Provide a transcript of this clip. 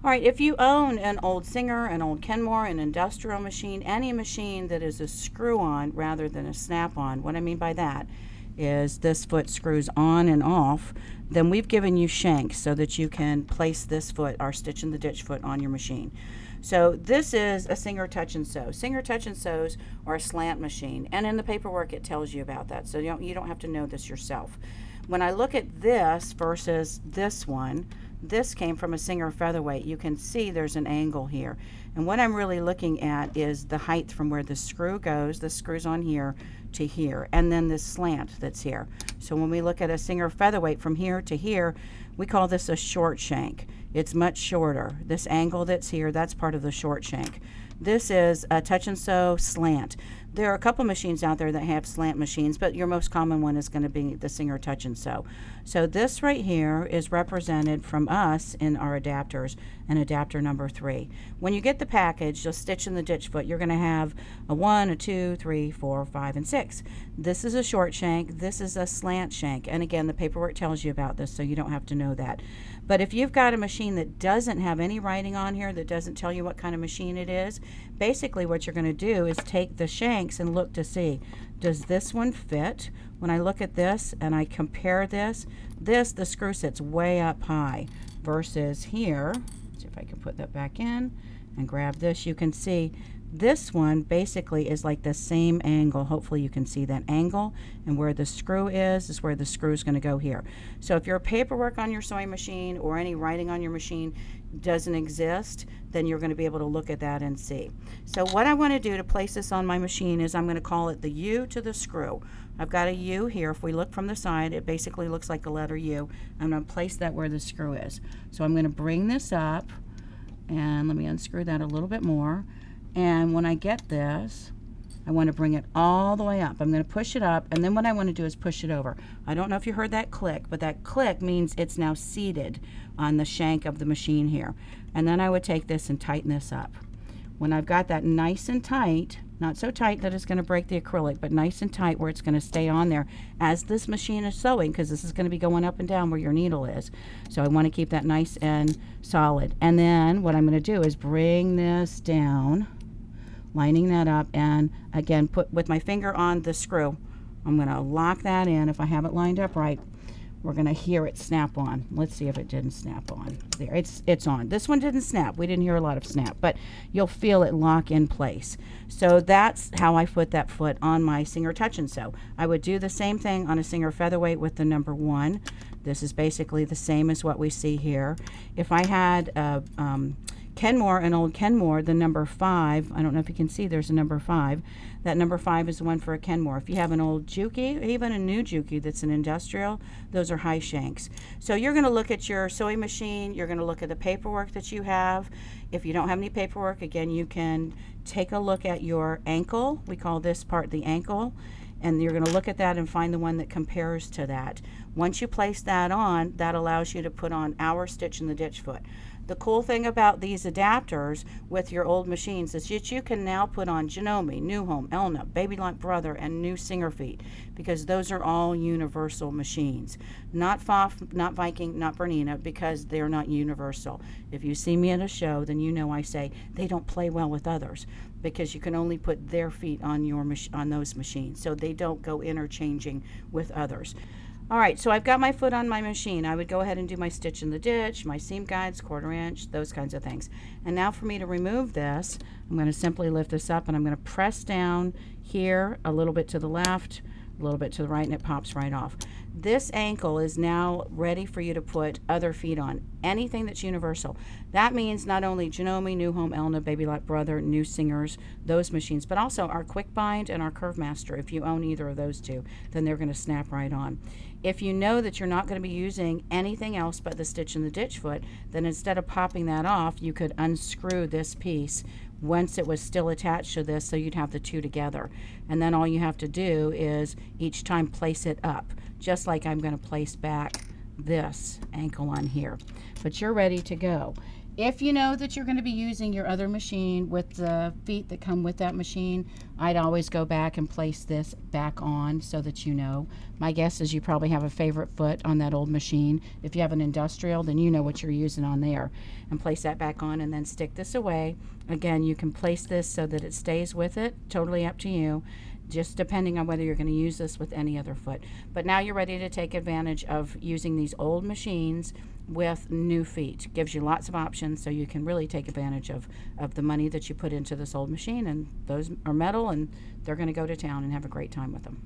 All right, if you own an old Singer, an old Kenmore, an industrial machine, any machine that is a screw-on rather than a snap-on, what I mean by that is this foot screws on and off, then we've given you shanks so that you can place this foot, our stitch in the ditch foot, on your machine. So this is a Singer Touch and Sew. Singer Touch and Sews are a slant machine, and in the paperwork it tells you about that, so you don't have to know this yourself. When I look at this versus this one, this came from a Singer Featherweight. You can see there's an angle here. And what I'm really looking at is the height from where the screw goes, the screw's on here, to here, and then this slant that's here. So when we look at a Singer Featherweight from here to here, we call this a short shank. It's much shorter. This angle that's here, that's part of the short shank. This is a Touch and Sew slant. There are a couple machines out there that have slant machines, but your most common one is going to be the Singer Touch and Sew. So this right here is represented from us in our adapters, and adapter number 3. When you get the package, you'll stitch in the ditch foot. You're going to have a 1, a 2, 3, 4, 5, and 6. This is a short shank. This is a slant shank. And again, the paperwork tells you about this, so you don't have to know that. But if you've got a machine that doesn't have any writing on here, that doesn't tell you what kind of machine it is, basically what you're going to do is take the shanks and look to see, does this one fit? When I look at this and I compare this, the screw sits way up high versus here. Let's see if I can put that back in and grab this. You can see this one basically is like the same angle. Hopefully you can see that angle, and where the screw is where the screw is going to go here. So if your paperwork on your sewing machine or any writing on your machine doesn't exist, then you're going to be able to look at that and see. So what I want to do to place this on my machine is I'm going to call it the U to the screw. I've got a U here. If we look from the side, it basically looks like a letter U. I'm going to place that where the screw is. So I'm going to bring this up, and let me unscrew that a little bit more. And when I get this, I want to bring it all the way up. I'm going to push it up, and then what I want to do is push it over. I don't know if you heard that click, but that click means it's now seated on the shank of the machine here. And then I would take this and tighten this up. When I've got that nice and tight, not so tight that it's going to break the acrylic, but nice and tight where it's going to stay on there as this machine is sewing, because this is going to be going up and down where your needle is. So I want to keep that nice and solid. And then what I'm going to do is bring this down, lining that up, and again put with my finger on the screw. I'm going to lock that in. If I have it lined up right, we're going to hear it snap on. Let's see if it didn't snap on. There, it's on. This one didn't snap. We didn't hear a lot of snap, but you'll feel it lock in place. So that's how I put that foot on my Singer Touch and Sew. I would do the same thing on a Singer Featherweight with the number 1. This is basically the same as what we see here. If I had a Kenmore, an old Kenmore, the number 5, I don't know if you can see there's a number 5. That number 5 is the one for a Kenmore. If you have an old Juki, even a new Juki that's an industrial, those are high shanks. So you're going to look at your sewing machine, you're going to look at the paperwork that you have. If you don't have any paperwork, again, you can take a look at your ankle. We call this part the ankle. And you're going to look at that and find the one that compares to that. Once you place that on, that allows you to put on our stitch in the ditch foot. The cool thing about these adapters with your old machines is that you can now put on Janome, New Home, Elna, Baby Like Brother, and New Singer Feet, because those are all universal machines. Not Pfaff, not Viking, not Bernina, because they're not universal. If you see me at a show, then you know I say they don't play well with others, because you can only put their feet on your on those machines, so they don't go interchanging with others. All right, so I've got my foot on my machine. I would go ahead and do my stitch in the ditch, my seam guides, 1/4 inch, those kinds of things. And now for me to remove this, I'm going to simply lift this up, and I'm going to press down here a little bit to the left, a little bit to the right, and it pops right off. This ankle is now ready for you to put other feet on, anything that's universal. That means not only Janome, New Home, Elna, Baby Like Brother, New Singers, those machines, but also our Quick Bind and our Curve Master. If you own either of those two, then they're going to snap right on. If you know that you're not going to be using anything else but the stitch in the ditch foot, then instead of popping that off, you could unscrew this piece once it was still attached to this, so you'd have the two together. And then all you have to do is each time place it up, just like I'm going to place back this ankle on here. But you're ready to go. If you know that you're going to be using your other machine with the feet that come with that machine, I'd always go back and place this back on so that you know. My guess is you probably have a favorite foot on that old machine. If you have an industrial, then you know what you're using on there. And place that back on and then stick this away. Again, you can place this so that it stays with it. Totally up to you, just depending on whether you're going to use this with any other foot. But now you're ready to take advantage of using these old machines with new feet. Gives you lots of options, so you can really take advantage of the money that you put into this old machine. And those are metal, and they're going to go to town and have a great time with them.